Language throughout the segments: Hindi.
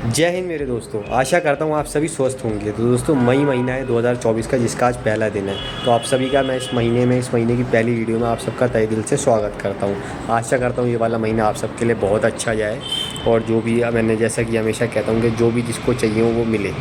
जय हिंद मेरे दोस्तों। आशा करता हूँ आप सभी स्वस्थ होंगे। तो दोस्तों मई महीना है 2024 का, जिसका आज पहला दिन है। तो आप सभी का मैं इस महीने की पहली वीडियो में आप सबका तहे दिल से स्वागत करता हूँ। आशा करता हूँ ये वाला महीना आप सबके लिए बहुत अच्छा जाए और जो भी मैंने जैसा कि हमेशा कहता हूँ कि जो भी जिसको चाहिए हो वो मिले।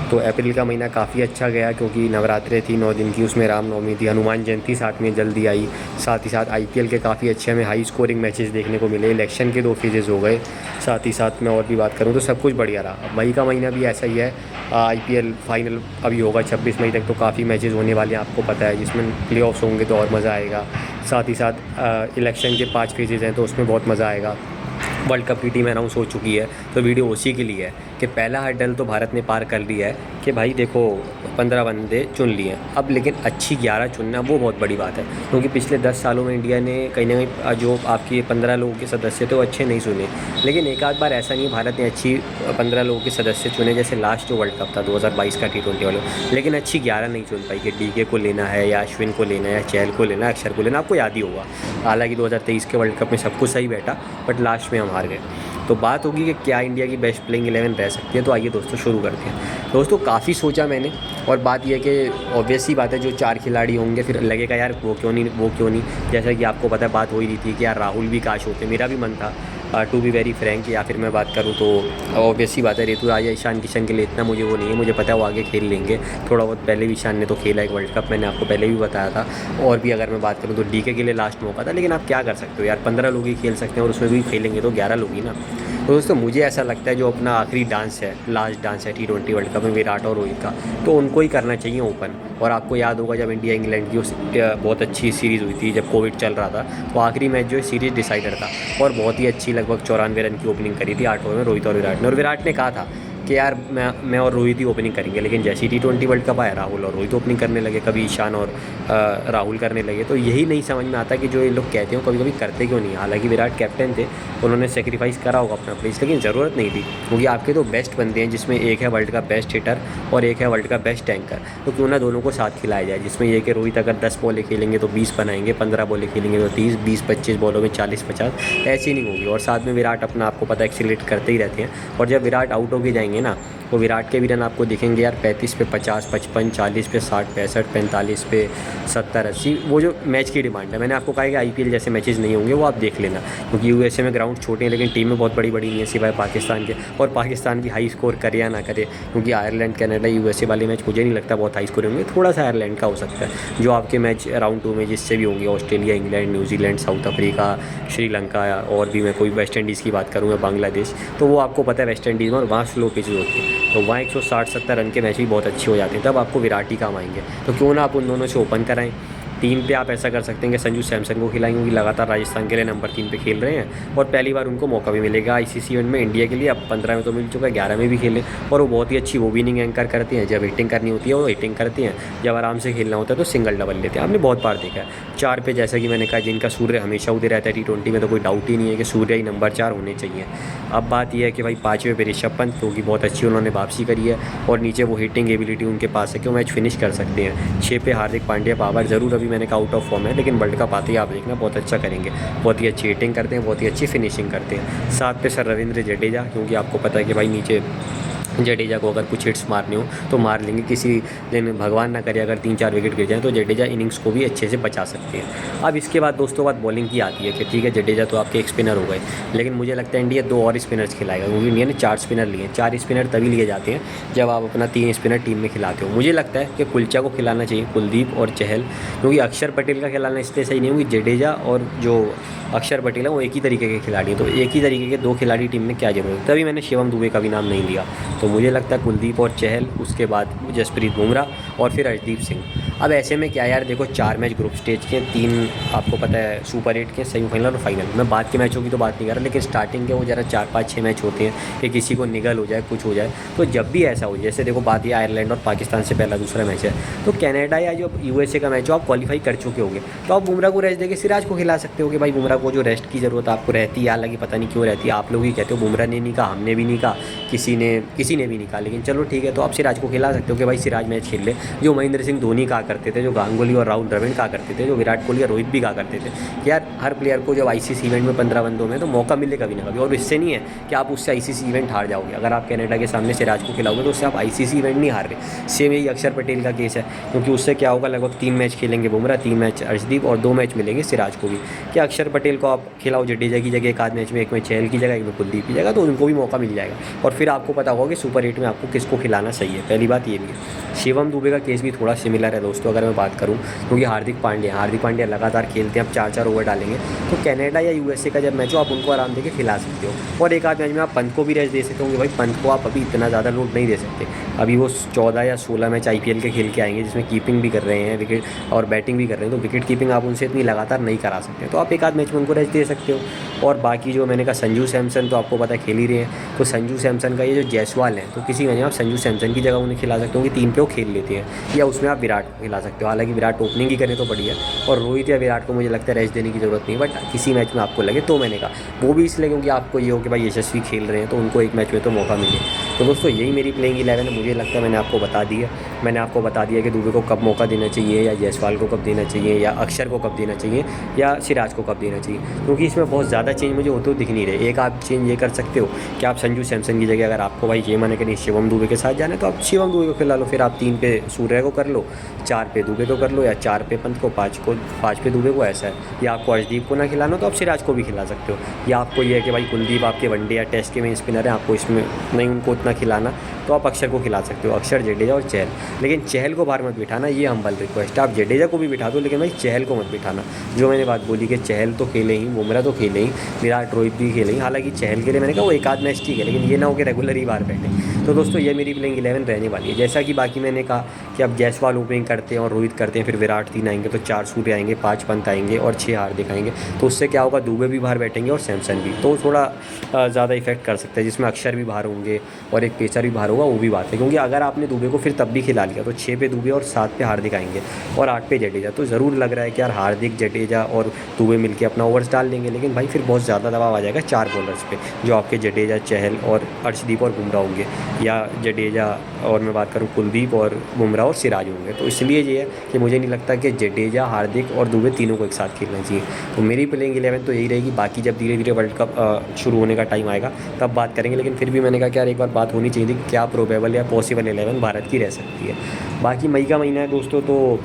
तो अप्रैल का महीना काफ़ी अच्छा गया क्योंकि नवरात्रे थी 9 दिन की, उसमें रामनवमी थी, हनुमान जयंती साथ में जल्दी आई। साथ ही साथ आईपीएल के काफ़ी अच्छे हमें हाई स्कोरिंग मैचेस देखने को मिले। इलेक्शन के 2 फेजेज़ हो गए। साथ ही साथ मैं और भी बात करूँ तो सब कुछ बढ़िया रहा। अब मई का महीना भी ऐसा ही है। आईपीएल फाइनल अभी होगा 26 मई तक, तो काफ़ी मैचेस होने वाले हैं, आपको पता है, जिसमें प्लेऑफ्स होंगे तो और मज़ा आएगा। साथ ही साथ इलेक्शन के 5 फेजेज़ हैं तो उसमें बहुत मज़ा आएगा। वर्ल्ड कप की टीम अनाउंस हो चुकी है, तो वीडियो उसी के लिए है कि पहला हर्डल तो भारत ने पार कर लिया है कि भाई देखो 15 बंदे चुन लिए। अब लेकिन अच्छी 11 चुनना वो बहुत बड़ी बात है, क्योंकि पिछले 10 सालों में इंडिया ने कहीं ना कहीं जो आपकी 15 लोगों के सदस्य थे वो अच्छे नहीं चुने। लेकिन एक आध बार ऐसा नहीं, भारत ने अच्छी 15 लोगों के सदस्य चुने, जैसे लास्ट जो वर्ल्ड कप था 2022 का T20 वालों। लेकिन अच्छी 11 नहीं चुन पाई कि डीके को लेना है या अश्विन को लेना है या चहल को लेना है, अक्षर को लेना। आपको याद ही होगा, हालांकि 2023 के वर्ल्ड कप में सब कुछ सही बैठा, बट लास्ट में हम हार गए। तो बात होगी कि क्या इंडिया की बेस्ट प्लेइंग 11 रह सकती है। तो आइए दोस्तों शुरू करते हैं। दोस्तों काफ़ी सोचा मैंने, और बात यह कि ऑब्वियस सी बात है जो 4 खिलाड़ी होंगे फिर लगेगा यार वो क्यों नहीं। जैसा कि आपको पता है, बात हो ही रही थी कि यार राहुल भी काश होते, मेरा भी मन था टू बी वेरी फ्रैंक। या फिर मैं बात करूँ तो ऑब्वियस सी बात है, ऋतुराज ईशान किशन के लिए इतना मुझे वो नहीं है। मुझे पता है वो आगे खेल लेंगे, थोड़ा बहुत पहले भी ईशान ने तो खेला एक वर्ल्ड कप, मैंने आपको पहले भी बताया था। और भी अगर मैं बात करूँ तो डीके के लिए लास्ट मौका था, लेकिन आप क्या कर सकते हो यार, 15 लोग ही खेल सकते हैं और उसमें भी खेलेंगे तो 11 लोग ही ना। तो दोस्तों मुझे ऐसा लगता है जो अपना आखिरी डांस है, लास्ट डांस है T20 वर्ल्ड कप में विराट और रोहित का, तो उनको ही करना चाहिए ओपन। और आपको याद होगा जब इंडिया इंग्लैंड की बहुत अच्छी सीरीज़ हुई थी, जब कोविड चल रहा था, तो आखिरी मैच जो है सीरीज़ डिसाइडर था और बहुत ही अच्छी लगभग 94 रन की ओपनिंग करी थी 8 ओवर में रोहित और विराट ने। और विराट ने कहा था कि यार मैं और रोहित ही ओपनिंग करेंगे, लेकिन जैसे ही T20 वर्ल्ड कप आया राहुल और रोहित ओपनिंग करने लगे, कभी ईशान और राहुल करने लगे। तो यही नहीं समझ में आता कि जो ये लोग कहते हो कभी कभी करते क्यों नहीं। हालांकि विराट कैप्टन थे, उन्होंने सेक्रीफाइस करा होगा अपना प्लेस, लेकिन ज़रूरत नहीं थी, क्योंकि आपके तो बेस्ट बंदे हैं, जिसमें एक है वर्ल्ड का बेस्ट हिटर और एक है वर्ल्ड का बेस्ट टैंकर। तो क्यों ना दोनों को साथ खिलाया जाए, जिसमें ये कि रोहित अगर 10 बॉलें खेलेंगे तो 20 बनाएंगे, 15 बॉलें खेलेंगे तो 30, 20-25 बॉलों में 40-50 ऐसी नहीं होगी। और साथ में विराट अपना आपको पता है एक्सीलेट करते ही रहते हैं। और जब विराट आउट होके जाएंगे ना, तो विराट के भी रन आपको दिखेंगे यार 35 पे 50, 55, 40 पे 60, 65, 45 पे 70, 80। वो जो मैच की डिमांड है, मैंने आपको कहा कि आईपीएल जैसे मैचेस नहीं होंगे, वो आप देख लेना, क्योंकि यूएसए में ग्राउंड छोटे हैं लेकिन टीमें बहुत बड़ी बड़ी नहीं है सिवाय पाकिस्तान के। और पाकिस्तान भी हाई स्कोर करे या ना करे, क्योंकि आयरलैंड कनाडा यूएसए वाले मैच मुझे नहीं लगता बहुत हाई स्कोर होंगे, थोड़ा सा आयरलैंड का हो सकता है। जो आपके मैच राउंड 2 में जिससे भी होंगे, Australia, England, New Zealand, south Africa, Sri Lanka, और भी मैं कोई वेस्ट इंडीज़ की बात करूँ, बांग्लादेश, तो वो आपको पता है वेस्ट इंडीज़ में, और वहाँ स्लो पिचेज होती है, तो वहाँ 160-70 रन के मैच भी बहुत अच्छे हो जाते हैं, तब आपको विराट ही काम आएंगे। तो क्यों ना आप उन दोनों से ओपन कराएं। 3 पे आप ऐसा कर सकते हैं कि संजू सैमसन को खिलाएंगे, क्योंकि लगातार राजस्थान के लिए नंबर 3 पे खेल रहे हैं और पहली बार उनको मौका भी मिलेगा आईसीसी इवेंट में इंडिया के लिए। अब 15 में तो मिल चुका है, 11 में भी खेले, और वो बहुत ही अच्छी वो विनिंग एंकर करती हैं। जब हिटिंग करनी होती है वो हिटिंग करती हैं, जब आराम से खेलना होता है तो सिंगल डबल लेते हैं। आपने बहुत बार देखा है 4 पे, जैसा कि मैंने कहा, जिनका सूर्य हमेशा उदय रहता है T20 में, तो कोई डाउट ही नहीं है कि सूर्य ही नंबर 4 होने चाहिए। अब बात यह है कि भाई 5वें पे ऋषभ पंत, क्योंकि बहुत अच्छी उन्होंने वापसी करी है और नीचे वो हिटिंग एबिलिटी उनके पास है कि वो मैच फिनिश कर सकते हैं। 6 पे हार्दिक पांड्या पावर, ज़रूर अभी मैंने कहा आउट ऑफ फॉर्म है, लेकिन वर्ल्ड कप आते ही आप देखना बहुत अच्छा करेंगे, बहुत ही अच्छी हिटिंग करते हैं, बहुत ही अच्छी फिनिशिंग करते हैं। 7 पे सर रविंद्र जडेजा, क्योंकि आपको पता है कि भाई नीचे जडेजा को अगर कुछ हिट्स मारने हो तो मार लेंगे, किसी दिन भगवान ना करे अगर 3-4 विकेट गिर जाएँ तो जडेजा इनिंग्स को भी अच्छे से बचा सकते हैं। अब इसके बाद दोस्तों बात बॉलिंग की आती है कि ठीक है जडेजा तो आपके एक स्पिनर हो गए, लेकिन मुझे लगता है इंडिया 2 और स्पिनर्स खिलाएगा, क्योंकि इंडिया ने 4 स्पिनर लिए हैं। 4 स्पिनर तभी लिए जाते हैं जब आप अपना 3 स्पिनर टीम में खिलाते हो। मुझे लगता है कि कुलचा को खिलाना चाहिए, कुलदीप और चहल, क्योंकि अक्षर पटेल का खिलाना इसलिए सही नहीं, क्योंकि जडेजा और जो अक्षर पटेल है वो एक ही तरीके के खिलाड़ी हैं, तो एक ही तरीके के 2 खिलाड़ी टीम में क्या जरूरत है। तभी मैंने शिवम दुबे का भी नाम नहीं लिया। तो मुझे लगता है कुलदीप और चहल, उसके बाद जसप्रीत बुमराह और फिर अर्शदीप सिंह। अब ऐसे में क्या यार, देखो 4 मैच ग्रुप स्टेज के, 3 आपको पता है सुपर 8 के, सेमीफाइनल और फाइनल। मैं बाद के मैचों की तो बात नहीं कर रहा, लेकिन स्टार्टिंग के वो ज़रा 4-5-6 मैच होते हैं कि किसी को निगल हो जाए, कुछ हो जाए। तो जब भी ऐसा हो, जैसे देखो बात ये आयरलैंड और पाकिस्तान से पहला दूसरा मैच है, तो कनाडा या जो यूएसए का मैच हो आप क्वालिफाई कर चुके होंगे, तो आप बुमराह को रेस्ट देके सिराज को खिला सकते हो कि भाई बुमराह को जो रेस्ट की ज़रूरत आपको रहती है, हालांकि पता नहीं क्यों रहती है, आप लोग ही कहते हो, बुमराह ने नहीं कहा, हमने भी नहीं कहा, किसी ने भी नहीं कहा, लेकिन चलो ठीक है। तो आप सिराज को खिला सकते हो कि भाई सिराज मैच खेल ले, जो महेंद्र सिंह धोनी कहा करते थे, जो गांगुली और राहुल द्रविड़ कहा करते थे, जो विराट कोहली और रोहित भी कहा करते थे कि यार हर प्लेयर को जब आईसीसी इवेंट में 15 बंदों में तो मौका मिले कभी ना कभी। और इससे नहीं है कि आप उससे आईसीसी इवेंट हार जाओगे। अगर आप कनाडा के सामने सिराज को खिलाओगे तो उससे आप आईसीसी इवेंट नहीं हार रहे। सेम यही अक्षर पटेल का केस है, क्योंकि उससे क्या होगा, लगभग 3 मैच खेलेंगे बुमराह, 3 मैच अर्शदीप और 2 मैच मिलेंगे सिराज को भी। क्या अक्षर पटेल को आप खिलाओ जडेजा की जगह एक आध मैच में, एक में चहल की जगह, एक में कुलदीप की जगह, तो उनको भी मौका मिल जाएगा। और फिर आपको पता होगा कि सुपर 8 में आपको किसको खिलाना सही है। पहली बात ये भी है। शिवम दुबे का केस भी थोड़ा सिमिलर है दोस्तों, अगर मैं बात करूँ, क्योंकि हार्दिक पांड्या लगातार खेलते हैं, अब 4-4 ओवर डालेंगे, तो कनाडा या यूएसए का जब मैच हो आप उनको आराम देके खिला सकते हो। और एक आध मैच में आप पंत को भी रेस्ट दे सकते हो कि भाई पंत को आप अभी इतना ज़्यादा लोड नहीं दे सकते। अभी वो 14 या 16 मैच आईपीएल के खेल के आएंगे, जिसमें कीपिंग भी कर रहे हैं विकेट और बैटिंग भी कर रहे हैं, तो विकेट कीपिंग आप उनसे इतनी लगातार नहीं करा सकते। तो आप एक आध मैच में उनको रेस्ट दे सकते हो। और बाकी जो मैंने कहा संजू सैमसन, तो आपको पता है खेल ही रहे हैं, तो संजू सैमसन का ये जो जायसवाल है, तो किसी मैच में आप संजू सैमसन की जगह उन्हें खिला सकते हो कि 3 पे वो खेल लेते हैं, या उसमें आप विराट को खिला सकते हो। हालांकि विराट ओपनिंग ही करें तो बढ़िया, और रोहित या विराट को मुझे लगता है रेस्ट देने की ज़रूरत नहीं, बट किसी मैच में आपको लगे तो मैंने कहा वो भी इसलिए क्योंकि आपको ये हो कि भाई यशस्वी खेल रहे हैं तो उनको एक मैच में तो मौका मिले। तो दोस्तों यही मेरी प्लेइंग 11 है। मुझे लगता है मैंने आपको बता दिया, कि दुबे को कब मौका देना चाहिए, या जायसवाल को कब देना चाहिए, या अक्षर को कब देना चाहिए, या सिराज को कब देना चाहिए, क्योंकि इसमें बहुत ज़्यादा चेंज मुझे होते हुए दिख नहीं रहे। एक आप चेंज ये कर सकते हो कि आप संजू सैमसन की जगह, अगर आपको भाई ये माने कि नहीं शिवम दुबे के साथ जाना है, तो आप शिवम दुबे को खिला लो। फिर आप 3 पे सूर्य को कर लो, 4 पे दुबे को कर लो, या 4 पे पंत को, 5 पे दुबे को, ऐसा है। या आपको अर्शदीप को ना खिलाना तो आप सिराज को भी खिला सकते हो। या आपको ये है कि भाई कुलदीप आपके वनडे या टेस्ट के में स्पिनर है, आपको इसमें नहीं उनको उतना खिलाना, तो आप अक्षर को खिला सकते हो, अक्षर, जडेजा और चहल। लेकिन चहल को बाहर मत बिठाना, ये हम्बल रिक्वेस्ट है। आप जडेजा को भी बिठा दो, लेकिन भाई चहल को मत बिठाना। जो मैंने बात बोली कि चहल तो खेले ही, बुमराह तो खेले ही, विराट रोहित भी खेले ही। हालांकि चहल के लिए मैंने कहा वो एक आध मैच ठीक है, लेकिन ये ना हो कि रेगुलर ही बाहर बैठे। तो दोस्तों ये मेरी प्लेइंग 11 रहने वाली है। जैसा कि बाकी मैंने कहा कि अब जायसवाल ओपनिंग करते हैं और रोहित करते हैं, फिर विराट 3 आएंगे, तो 4 सूर्य आएंगे, 5 पंत आएंगे और 6 हार्दिक आएंगे। तो उससे क्या होगा, दुबे भी बाहर बैठेंगे और सैमसन भी, तो थोड़ा ज़्यादा इफेक्ट कर सकता है, जिसमें अक्षर भी बाहर होंगे और एक पेसर भी बाहर होगा, वो भी बात है। क्योंकि अगर आपने दुबे को फिर तब भी खिला लिया तो 6 पे दुबे और 7 पे हार्दिक आएंगे और 8 पे जडेजा, तो ज़रूर लग रहा है कि यार हार्दिक, जडेजा और दुबे मिलकर अपना ओवर्स डाल देंगे। लेकिन भाई फिर बहुत ज़्यादा दबाव आ जाएगा 4 बॉलर्स पे, जो आपके जडेजा, चहल और अर्शदीप और बुमराह होंगे, या जडेजा और मैं बात करूँ कुलदीप और बुमराह और सिराज होंगे। तो इसलिए ये है कि मुझे नहीं लगता कि जडेजा, हार्दिक और दुबे तीनों को एक साथ खेलना चाहिए। तो मेरी प्लेइंग 11 तो यही रहेगी। बाकी जब धीरे धीरे वर्ल्ड कप शुरू होने का टाइम आएगा तब बात करेंगे। लेकिन फिर भी मैंने कहा कि यार एक बार बात होनी चाहिए थी कि क्या प्रोबेबल या पॉसिबल 11 भारत की रह सकती है। बाकी मई का महीना है दोस्तों, तो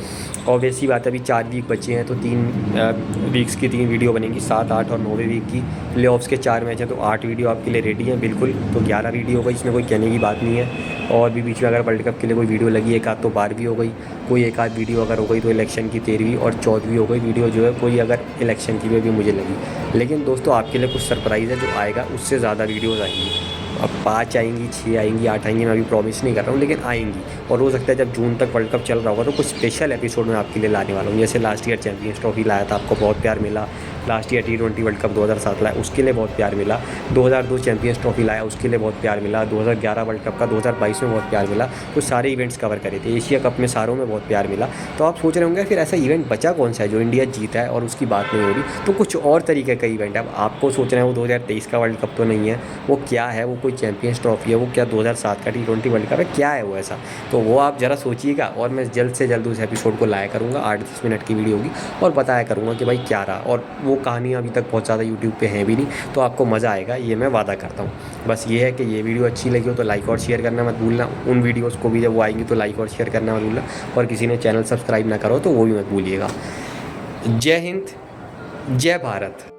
ऑब्वियस सी बात है, अभी 4 वीक बचे हैं, तो 3 वीक्स की 3 वीडियो बनेंगी, 7, 8 और 9वें वीक की। प्लेऑफ्स के 4 मैच हैं, तो 8 वीडियो आपके लिए रेडी हैं बिल्कुल। तो 11 वीडियो हो गई, इसमें कोई कहने की बात नहीं है। और भी बीच में अगर वर्ल्ड कप के लिए कोई वीडियो लगी, एक आध तो 12वीं हो गई, कोई एक आध वीडियो अगर हो गई तो इलेक्शन की 13वीं और 14वीं हो गई वीडियो, जो है कोई अगर इलेक्शन की भी मुझे लगी। लेकिन दोस्तों आपके लिए कुछ सरप्राइज़ है, जो आएगा उससे ज़्यादा वीडियोज़ आएंगी। अब 5 आएंगी, 6 आएंगी, 8 आएंगी, मैं अभी प्रॉमिस नहीं कर रहा हूँ, लेकिन आएंगी। और हो सकता है जब जून तक वर्ल्ड कप चल रहा होगा तो कुछ स्पेशल एपिसोड मैं आपके लिए लाने वाला हूँ। जैसे लास्ट ईयर चैंपियंस ट्रॉफी लाया था, आपको बहुत प्यार मिला। Last year T20 world cup 2007 लाया, उसके लिए बहुत प्यार मिला। 2002 चैंपियंस ट्रॉफी लाया, उसके लिए बहुत प्यार मिला। 2011 वर्ल्ड कप का 2022 में बहुत प्यार मिला। तो सारे इवेंट्स कवर करे थे। एशिया कप में सारों में बहुत प्यार मिला। तो आप सोच रहे होंगे फिर ऐसा इवेंट बचा कौन सा है जो इंडिया जीता है और उसकी बात नहीं हो रही। तो कुछ और तरीके का इवेंट है। अब आपको सोच रहे हैं वो 2023 का वर्ल्ड कप तो नहीं है, वो क्या है, वो कोई चैंपियंस ट्रॉफी है, वो क्या 2007 का T20 वर्ल्ड कप है, क्या है वो ऐसा। तो वो आप ज़रा सोचिएगा और मैं जल्द से जल्द उस एपिसोड को लाया करूँगा। 8-10 मिनट की वीडियो होगी और बताया करूँगा कि भाई क्या रहा। और वो कहानियाँ अभी तक बहुत ज़्यादा यूट्यूब पे हैं भी नहीं, तो आपको मज़ा आएगा, ये मैं वादा करता हूँ। बस ये है कि ये वीडियो अच्छी लगी हो तो लाइक और शेयर करना मत भूलना। उन वीडियोज़ को भी जब वो आएंगी तो लाइक और शेयर करना मत भूलना। और किसी ने चैनल सब्सक्राइब ना करो तो वो भी मत भूलिएगा। जय हिंद, जय भारत।